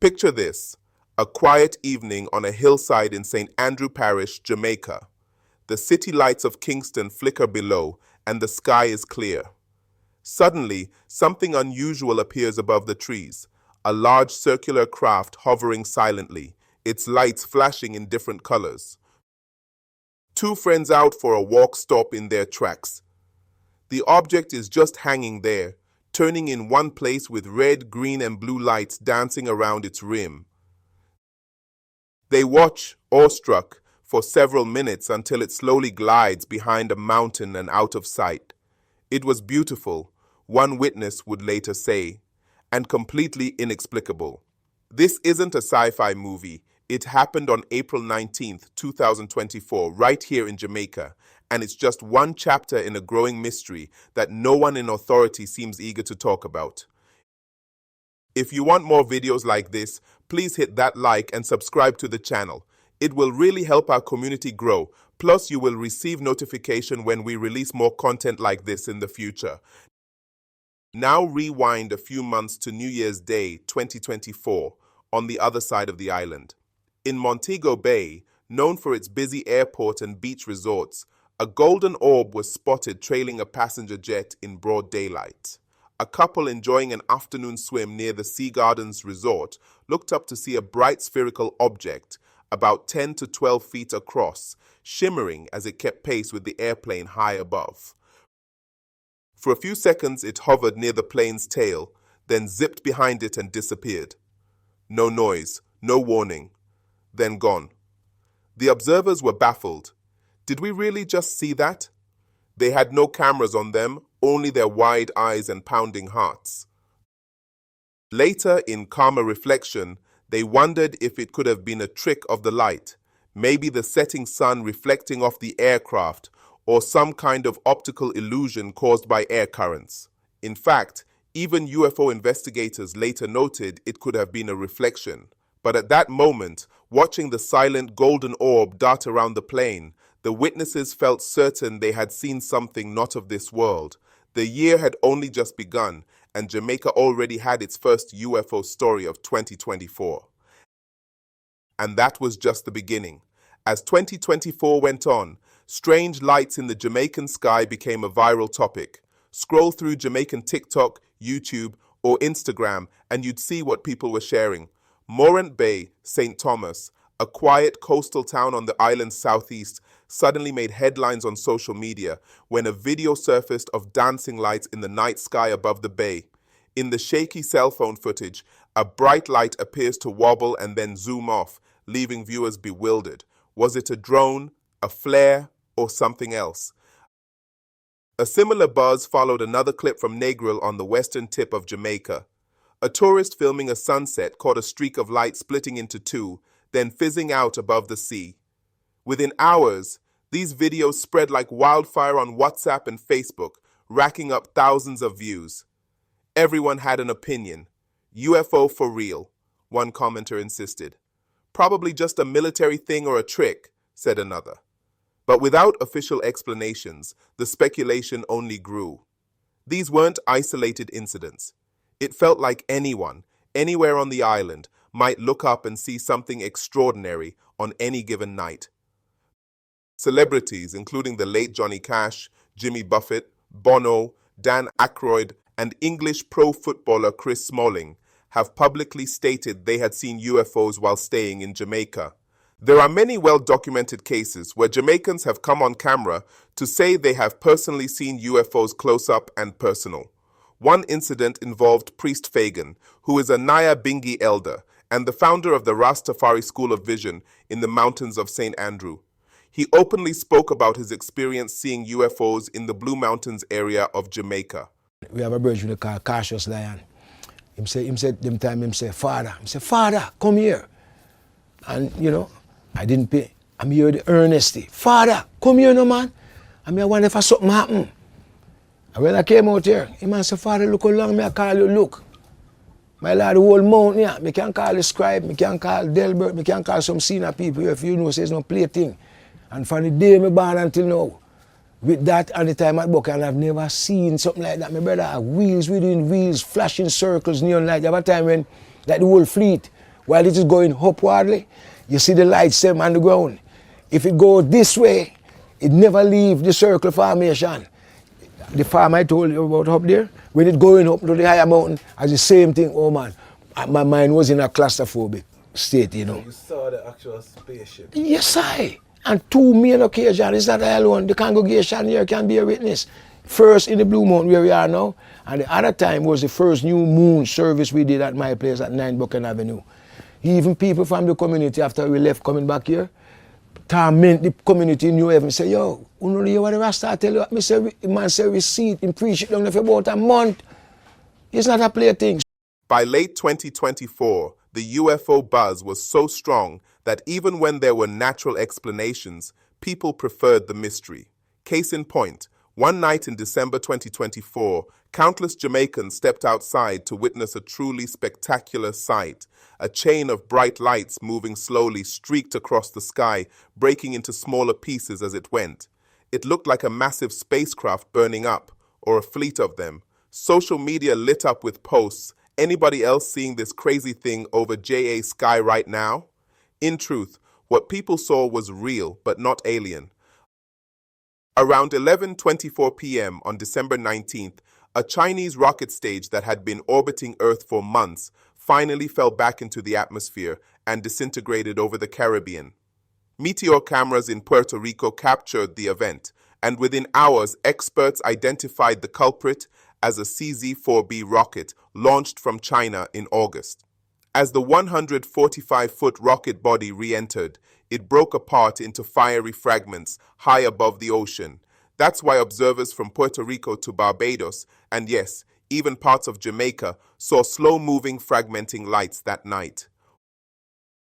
Picture this, a quiet evening on a hillside in St. Andrew Parish, Jamaica. The city lights of Kingston flicker below, and the sky is clear. Suddenly, something unusual appears above the trees, a large circular craft hovering silently, its lights flashing in different colors. Two friends out for a walk stop in their tracks. The object is just hanging there, turning in one place with red, green, and blue lights dancing around its rim. They watch, awestruck, for several minutes until it slowly glides behind a mountain and out of sight. It was beautiful, one witness would later say, and completely inexplicable. This isn't a sci-fi movie. It happened on April 19th, 2024, right here in Jamaica, and it's just one chapter in a growing mystery that no one in authority seems eager to talk about. If you want more videos like this, please hit that like and subscribe to the channel. It will really help our community grow. Plus, you will receive notification when we release more content like this in the future. Now rewind a few months to New Year's Day 2024 on the other side of the island. In Montego Bay, known for its busy airport and beach resorts, a golden orb was spotted trailing a passenger jet in broad daylight. A couple enjoying an afternoon swim near the Sea Gardens resort looked up to see a bright spherical object, about 10 to 12 feet across, shimmering as it kept pace with the airplane high above. For a few seconds it hovered near the plane's tail, then zipped behind it and disappeared. No noise, no warning, then gone. The observers were baffled. Did we really just see that? They had no cameras on them, only their wide eyes and pounding hearts. Later, in calmer reflection, they wondered if it could have been a trick of the light, maybe the setting sun reflecting off the aircraft, or some kind of optical illusion caused by air currents. In fact, even UFO investigators later noted it could have been a reflection. But at that moment, watching the silent golden orb dart around the plane, the witnesses felt certain they had seen something not of this world. The year had only just begun, and Jamaica already had its first UFO story of 2024. And that was just the beginning. As 2024 went on, strange lights in the Jamaican sky became a viral topic. Scroll through Jamaican TikTok, YouTube, or Instagram, and you'd see what people were sharing. Morant Bay, St. Thomas, a quiet coastal town on the island's southeast, suddenly made headlines on social media when a video surfaced of dancing lights in the night sky above the bay. In the shaky cell phone footage, a bright light appears to wobble and then zoom off, leaving viewers bewildered. Was it a drone, a flare, or something else? A similar buzz followed another clip from Negril on the western tip of Jamaica. A tourist filming a sunset caught a streak of light splitting into two, then fizzing out above the sea. Within hours, these videos spread like wildfire on WhatsApp and Facebook, racking up thousands of views. Everyone had an opinion. UFO for real, one commenter insisted. Probably just a military thing or a trick, said another. But without official explanations, the speculation only grew. These weren't isolated incidents. It felt like anyone, anywhere on the island, might look up and see something extraordinary on any given night. Celebrities, including the late Johnny Cash, Jimmy Buffett, Bono, Dan Aykroyd, and English pro footballer Chris Smalling, have publicly stated they had seen UFOs while staying in Jamaica. There are many well-documented cases where Jamaicans have come on camera to say they have personally seen UFOs close up and personal. One incident involved Priest Fagan, who is a Naya Bingi elder and the founder of the Rastafari School of Vision in the mountains of St. Andrew. He openly spoke about his experience seeing UFOs in the Blue Mountains area of Jamaica. We have a bird we call Cautious Lion. Him say, Father, come here. And, you know, I didn't pay. I'm here earnestly. Father, come here, no man. I mean, I wonder if something happened. And when I came out here, he man said, Father, look how long I call you, look. My lord, the whole mountain, yeah. Me can call the scribe, me can call Delbert, me can call some senior people here, if you know, says no play thing. And from the day me born until now, with that and the time at Buchan, I've never seen something like that. My brother have wheels within wheels, flashing circles, neon light. There was a time when, like the whole fleet, while it is going upwardly, you see the lights them on the ground. If it goes this way, it never leaves the circle formation. The farm I told you about up there, when it going up to the higher mountain, as the same thing, oh man, my mind was in a claustrophobic state, you know. So you saw the actual spaceship? Yes, I. And two main occasions, it's not alone. The congregation here can be a witness. First in the Blue Mountain where we are now, and the other time was the first new moon service we did at my place at 9 Buchan Avenue. Even people from the community after we left coming back here, torment the community in New Haven, say, yo, you know what the Rasta tell you? Me say, man say we see it and preach it down there for about a month. It's not a play thing. By late 2024, the UFO buzz was so strong that even when there were natural explanations, people preferred the mystery. Case in point, one night in December 2024, countless Jamaicans stepped outside to witness a truly spectacular sight. A chain of bright lights moving slowly streaked across the sky, breaking into smaller pieces as it went. It looked like a massive spacecraft burning up, or a fleet of them. Social media lit up with posts. Anybody else seeing this crazy thing over JA sky right now? In truth, what people saw was real, but not alien. Around 11:24 p.m. on December 19th, a Chinese rocket stage that had been orbiting Earth for months finally fell back into the atmosphere and disintegrated over the Caribbean. Meteor cameras in Puerto Rico captured the event, and within hours, experts identified the culprit as a CZ-4B rocket launched from China in August. As the 145-foot rocket body re-entered, it broke apart into fiery fragments high above the ocean. That's why observers from Puerto Rico to Barbados, and yes, even parts of Jamaica, saw slow-moving fragmenting lights that night.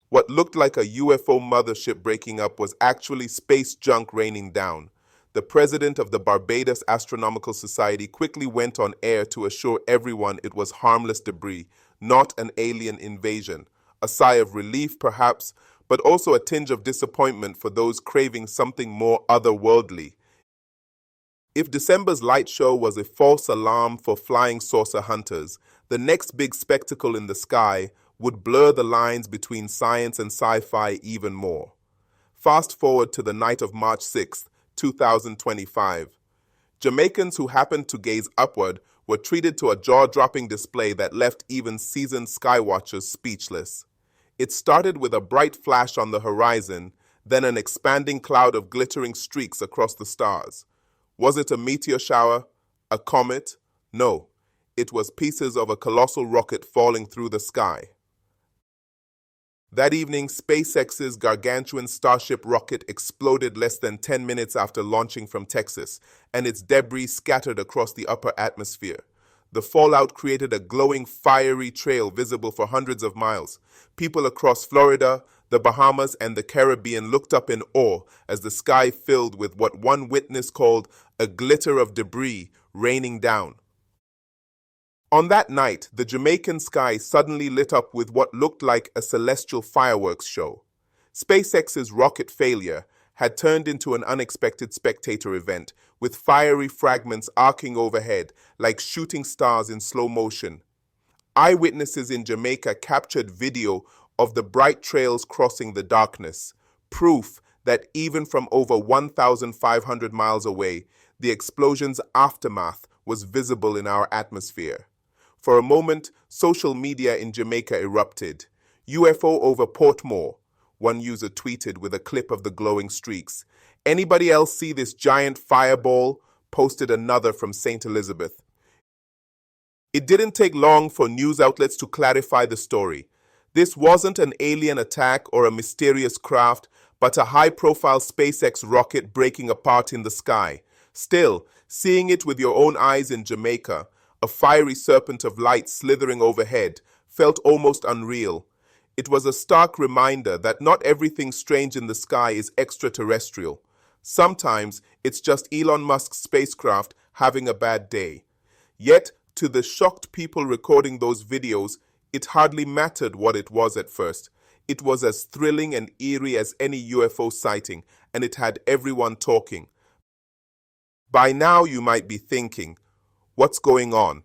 What looked like a UFO mothership breaking up was actually space junk raining down. The president of the Barbados Astronomical Society quickly went on air to assure everyone it was harmless debris, not an alien invasion. A sigh of relief, perhaps, but also a tinge of disappointment for those craving something more otherworldly. If December's light show was a false alarm for flying saucer hunters, the next big spectacle in the sky would blur the lines between science and sci-fi even more. Fast forward to the night of March 6, 2025. Jamaicans who happened to gaze upward were treated to a jaw-dropping display that left even seasoned skywatchers speechless. It started with a bright flash on the horizon, then an expanding cloud of glittering streaks across the stars. Was it a meteor shower? A comet? No, it was pieces of a colossal rocket falling through the sky. That evening, SpaceX's gargantuan Starship rocket exploded less than 10 minutes after launching from Texas, and its debris scattered across the upper atmosphere. The fallout created a glowing, fiery trail visible for hundreds of miles. People across Florida, the Bahamas, and the Caribbean looked up in awe as the sky filled with what one witness called a glitter of debris raining down. On that night, the Jamaican sky suddenly lit up with what looked like a celestial fireworks show. SpaceX's rocket failure had turned into an unexpected spectator event, with fiery fragments arcing overhead like shooting stars in slow motion. Eyewitnesses in Jamaica captured video of the bright trails crossing the darkness, proof that even from over 1,500 miles away, the explosion's aftermath was visible in our atmosphere. For a moment, social media in Jamaica erupted. UFO over Portmore, one user tweeted with a clip of the glowing streaks. Anybody else see this giant fireball? Posted another from St. Elizabeth. It didn't take long for news outlets to clarify the story. This wasn't an alien attack or a mysterious craft, but a high-profile SpaceX rocket breaking apart in the sky. Still, seeing it with your own eyes in Jamaica, a fiery serpent of light slithering overhead, felt almost unreal. It was a stark reminder that not everything strange in the sky is extraterrestrial. Sometimes it's just Elon Musk's spacecraft having a bad day. Yet, to the shocked people recording those videos, it hardly mattered what it was at first. It was as thrilling and eerie as any UFO sighting, and it had everyone talking. By now you might be thinking, what's going on?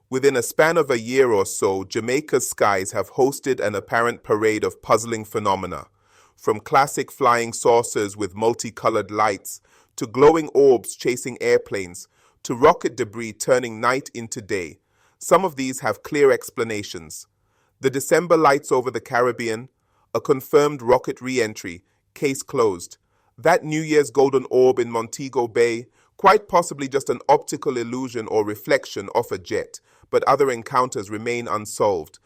Within a span of a year or so, Jamaica's skies have hosted an apparent parade of puzzling phenomena, from classic flying saucers with multicolored lights, to glowing orbs chasing airplanes, to rocket debris turning night into day. Some of these have clear explanations. The December lights over the Caribbean, a confirmed rocket re-entry, case closed. That New Year's golden orb in Montego Bay, quite possibly just an optical illusion or reflection off a jet, but other encounters remain unsolved.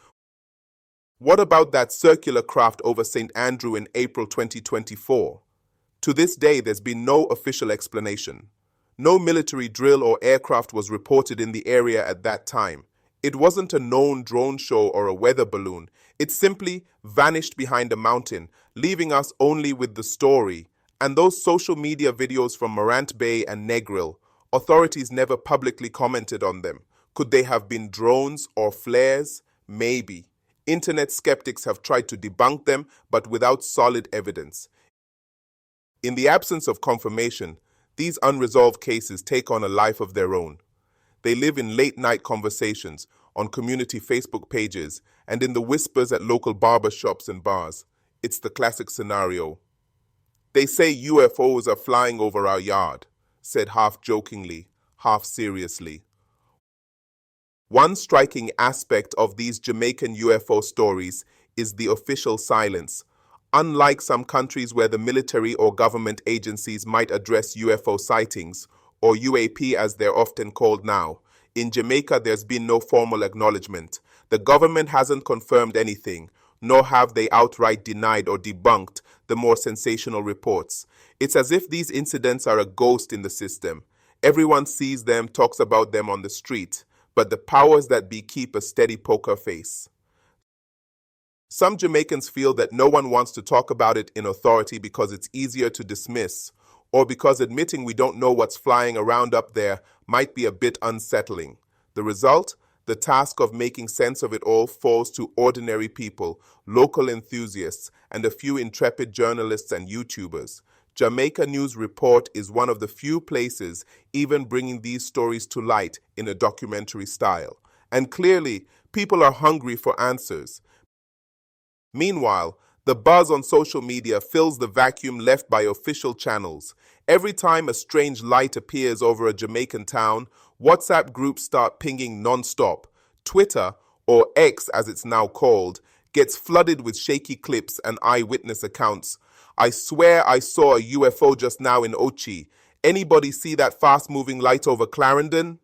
What about that circular craft over St. Andrew in April 2024? To this day, there's been no official explanation. No military drill or aircraft was reported in the area at that time. It wasn't a known drone show or a weather balloon. It simply vanished behind a mountain, leaving us only with the story. And those social media videos from Morant Bay and Negril, authorities never publicly commented on them. Could they have been drones or flares? Maybe. Internet skeptics have tried to debunk them, but without solid evidence. In the absence of confirmation, these unresolved cases take on a life of their own. They live in late-night conversations, on community Facebook pages, and in the whispers at local barber shops and bars. It's the classic scenario. "They say UFOs are flying over our yard," said half jokingly, half seriously. One striking aspect of these Jamaican UFO stories is the official silence. Unlike some countries where the military or government agencies might address UFO sightings, or UAP as they're often called now, in Jamaica there's been no formal acknowledgement. The government hasn't confirmed anything, nor have they outright denied or debunked the more sensational reports. It's as if these incidents are a ghost in the system. Everyone sees them, talks about them on the street, but the powers that be keep a steady poker face. Some Jamaicans feel that no one wants to talk about it in authority because it's easier to dismiss, or because admitting we don't know what's flying around up there might be a bit unsettling. The result? The task of making sense of it all falls to ordinary people, local enthusiasts, and a few intrepid journalists and YouTubers. Jamaica News Report is one of the few places even bringing these stories to light in a documentary style. And clearly, people are hungry for answers. Meanwhile, the buzz on social media fills the vacuum left by official channels. Every time a strange light appears over a Jamaican town, WhatsApp groups start pinging non-stop. Twitter, or X as it's now called, gets flooded with shaky clips and eyewitness accounts. "I swear I saw a UFO just now in Ochi. Anybody see that fast-moving light over Clarendon?"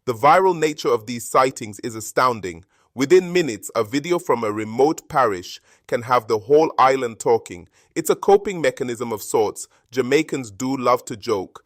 The viral nature of these sightings is astounding. Within minutes, a video from a remote parish can have the whole island talking. It's a coping mechanism of sorts. Jamaicans do love to joke.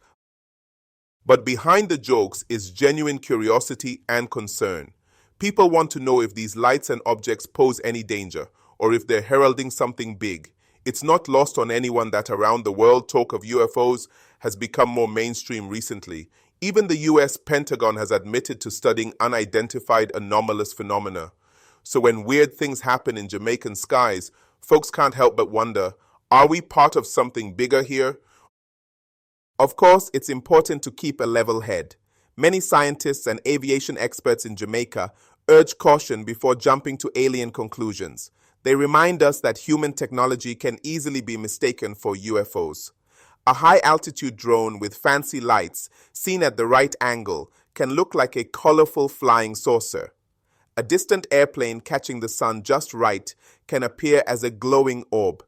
But behind the jokes is genuine curiosity and concern. People want to know if these lights and objects pose any danger, or if they're heralding something big. It's not lost on anyone that around the world talk of UFOs has become more mainstream recently. Even the US Pentagon has admitted to studying unidentified anomalous phenomena. So when weird things happen in Jamaican skies, folks can't help but wonder, are we part of something bigger here? Of course, it's important to keep a level head. Many scientists and aviation experts in Jamaica urge caution before jumping to alien conclusions. They remind us that human technology can easily be mistaken for UFOs. A high-altitude drone with fancy lights, seen at the right angle, can look like a colorful flying saucer. A distant airplane catching the sun just right can appear as a glowing orb.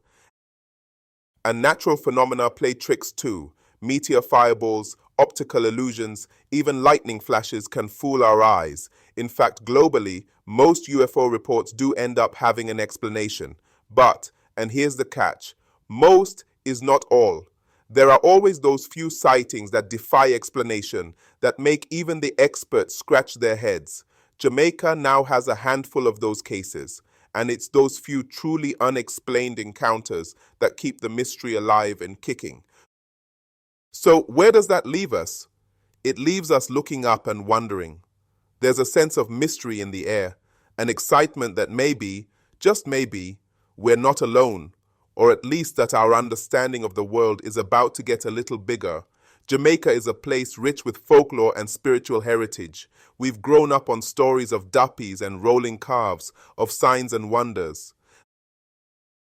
And natural phenomena play tricks too. Meteor fireballs, optical illusions, even lightning flashes can fool our eyes. In fact, globally, most UFO reports do end up having an explanation. But, and here's the catch, most is not all. There are always those few sightings that defy explanation, that make even the experts scratch their heads. Jamaica now has a handful of those cases, and it's those few truly unexplained encounters that keep the mystery alive and kicking. So where does that leave us? It leaves us looking up and wondering. There's a sense of mystery in the air, an excitement that maybe, just maybe, we're not alone, or at least that our understanding of the world is about to get a little bigger. Jamaica is a place rich with folklore and spiritual heritage. We've grown up on stories of duppies and rolling calves, of signs and wonders.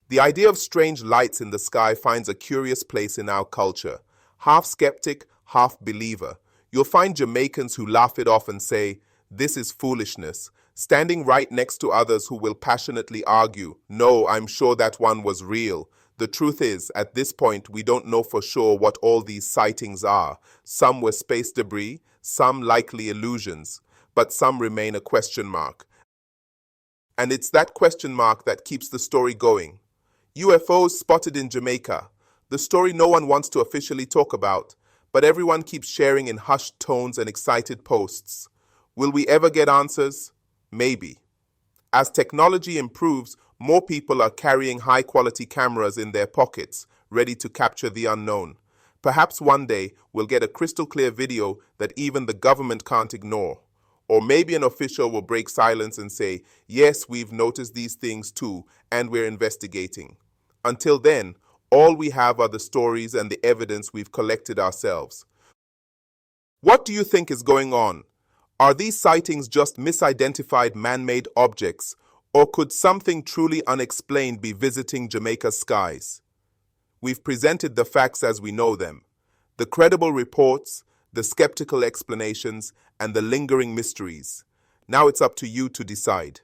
The idea of strange lights in the sky finds a curious place in our culture. Half skeptic, half believer. You'll find Jamaicans who laugh it off and say, "This is foolishness," standing right next to others who will passionately argue, "No, I'm sure that one was real." The truth is, at this point, we don't know for sure what all these sightings are. Some were space debris, some likely illusions, but some remain a question mark. And it's that question mark that keeps the story going. UFOs spotted in Jamaica. The story no one wants to officially talk about, but everyone keeps sharing in hushed tones and excited posts. Will we ever get answers? Maybe. As technology improves, more people are carrying high-quality cameras in their pockets, ready to capture the unknown. Perhaps one day we'll get a crystal-clear video that even the government can't ignore. Or maybe an official will break silence and say, "Yes, we've noticed these things too, and we're investigating." Until then, all we have are the stories and the evidence we've collected ourselves. What do you think is going on? Are these sightings just misidentified man-made objects, or could something truly unexplained be visiting Jamaica's skies? We've presented the facts as we know them. The credible reports, the skeptical explanations, and the lingering mysteries. Now it's up to you to decide.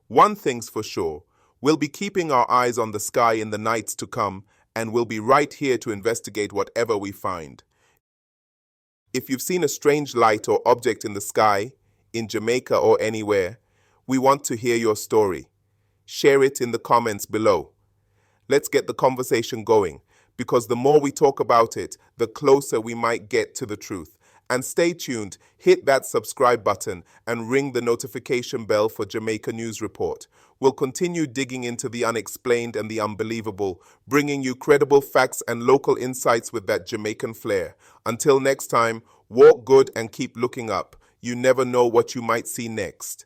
One thing's for sure, we'll be keeping our eyes on the sky in the nights to come, and we'll be right here to investigate whatever we find. If you've seen a strange light or object in the sky, in Jamaica or anywhere, we want to hear your story. Share it in the comments below. Let's get the conversation going, because the more we talk about it, the closer we might get to the truth. And stay tuned, hit that subscribe button, and ring the notification bell for Jamaica News Report. We'll continue digging into the unexplained and the unbelievable, bringing you credible facts and local insights with that Jamaican flair. Until next time, walk good and keep looking up. You never know what you might see next.